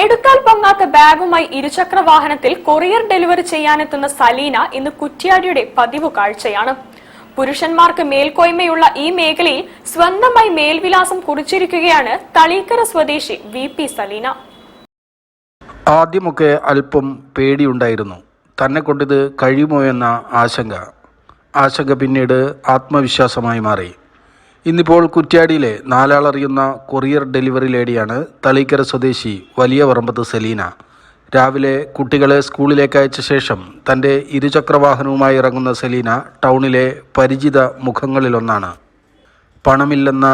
എടുക്കാൽ പൊങ്ങാത്ത ബാഗുമായി ഇരുചക്ര വാഹനത്തിൽ courier delivery ചെയ്യാനെത്തുന്ന Saleena ഇന്ന് കുറ്റ്യാടിയുടെ പതിവ് കാഴ്ചയാണ്. പുരുഷന്മാർക്ക് മേൽക്കോയ്മയുള്ള ഈ മേഖലയിൽ സ്വന്തമായി മേൽവിലാസം കുറിച്ചിരിക്കുകയാണ് തളീക്കര സ്വദേശി VP സലീന. ആദ്യമൊക്കെ അല്പം പേടിയുണ്ടായിരുന്നു. തന്നെ കൊണ്ടിത് കഴിയുമോ എന്ന ആശങ്ക പിന്നീട് ആത്മവിശ്വാസമായി മാറി. ഇന്നിപ്പോൾ കുറ്റ്യാടിയിലെ നാലാളറിയുന്ന കൊറിയർ ഡെലിവറി ലേഡിയാണ് തളീക്കര സ്വദേശി വലിയ പറമ്പത്ത് സലീന. രാവിലെ കുട്ടികളെ സ്കൂളിലേക്ക് അയച്ച ശേഷം തൻ്റെ ഇരുചക്രവാഹനവുമായി ഇറങ്ങുന്ന സലീന ടൗണിലെ പരിചിത മുഖങ്ങളിലൊന്നാണ്. പണമില്ലെന്ന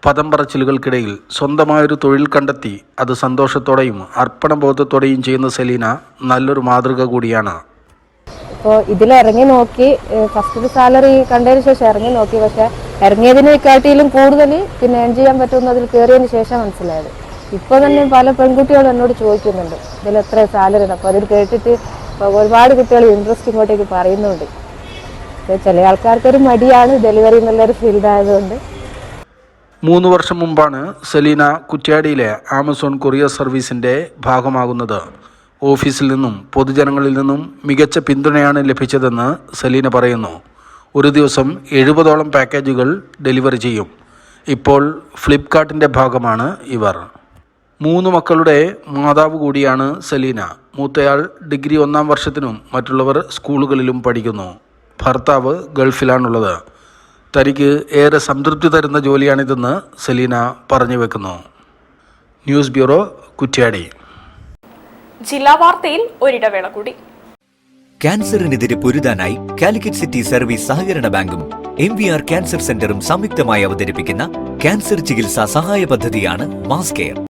പദം പറച്ചിലുകൾക്കിടയിൽ സ്വന്തമായൊരു തൊഴിൽ കണ്ടെത്തി അത് സന്തോഷത്തോടെയും അർപ്പണബോധത്തോടെയും ചെയ്യുന്ന സലീന നല്ലൊരു മാതൃക കൂടിയാണ്. അപ്പോൾ ഇതിലിറങ്ങി നോക്കി, ഫസ്റ്റ് സാലറി കണ്ടതിന് ശേഷം ഇറങ്ങി നോക്കി. പക്ഷെ ഇറങ്ങിയതിനെക്കാട്ടിലും കൂടുതൽ പിന്നെ ഏൺ ചെയ്യാൻ പറ്റുന്നതിൽ കയറിയതിന് ശേഷം മനസ്സിലായത്. ഇപ്പോൾ തന്നെ പല പെൺകുട്ടികളും എന്നോട് ചോദിക്കുന്നുണ്ട് ഇതിൽ എത്ര സാലറി. അപ്പോൾ അതിൽ കേട്ടിട്ട് ഒരുപാട് കുട്ടികൾ ഇൻട്രസ്റ്റ് ഇങ്ങോട്ടേക്ക് പറയുന്നുണ്ട്. ചില ആൾക്കാർക്കൊരു മടിയാണ് ഡെലിവറി എന്നുള്ളൊരു ഫീൽഡ് ആയതുകൊണ്ട്. 3 വർഷം മുമ്പാണ് സലീന കുറ്റ്യാടിയിലെ ആമസോൺ കൊറിയർ സർവീസിൻ്റെ ഭാഗമാകുന്നത്. ഓഫീസിൽ നിന്നും പൊതുജനങ്ങളിൽ നിന്നും മികച്ച പിന്തുണയാണ് ലഭിച്ചതെന്ന് സലീന പറയുന്നു. ഒരു ദിവസം 70ഓളം പാക്കേജുകൾ ഡെലിവറി ചെയ്യും. ഇപ്പോൾ ഫ്ലിപ്കാർട്ടിൻ്റെ ഭാഗമാണ് ഇവർ. 3 മക്കളുടെ മാതാവ് കൂടിയാണ് സലീന. മൂത്തയാൾ ഡിഗ്രി 1ാം വർഷത്തിനും മറ്റുള്ളവർ സ്കൂളുകളിലും പഠിക്കുന്നു. ഭർത്താവ് ഗൾഫിലാണുള്ളത്. തനിക്ക് ഏറെ സംതൃപ്തി തരുന്ന ജോലിയാണിതെന്ന് സലീന പറഞ്ഞു വെക്കുന്നു. News bureau, Kuttiadi. ജില്ലാ വാർത്തയിൽ ഒരിടവേള കൂടി. ക്യാൻസറിനെതിരെ പൊരുതാനായി കാലിക്കറ്റ് സിറ്റി സർവീസ് സഹകരണ ബാങ്കും MVR ക്യാൻസർ സെന്ററും സംയുക്തമായി അവതരിപ്പിക്കുന്ന ക്യാൻസർ ചികിത്സാ സഹായ പദ്ധതിയാണ് മാസ് കെയർ.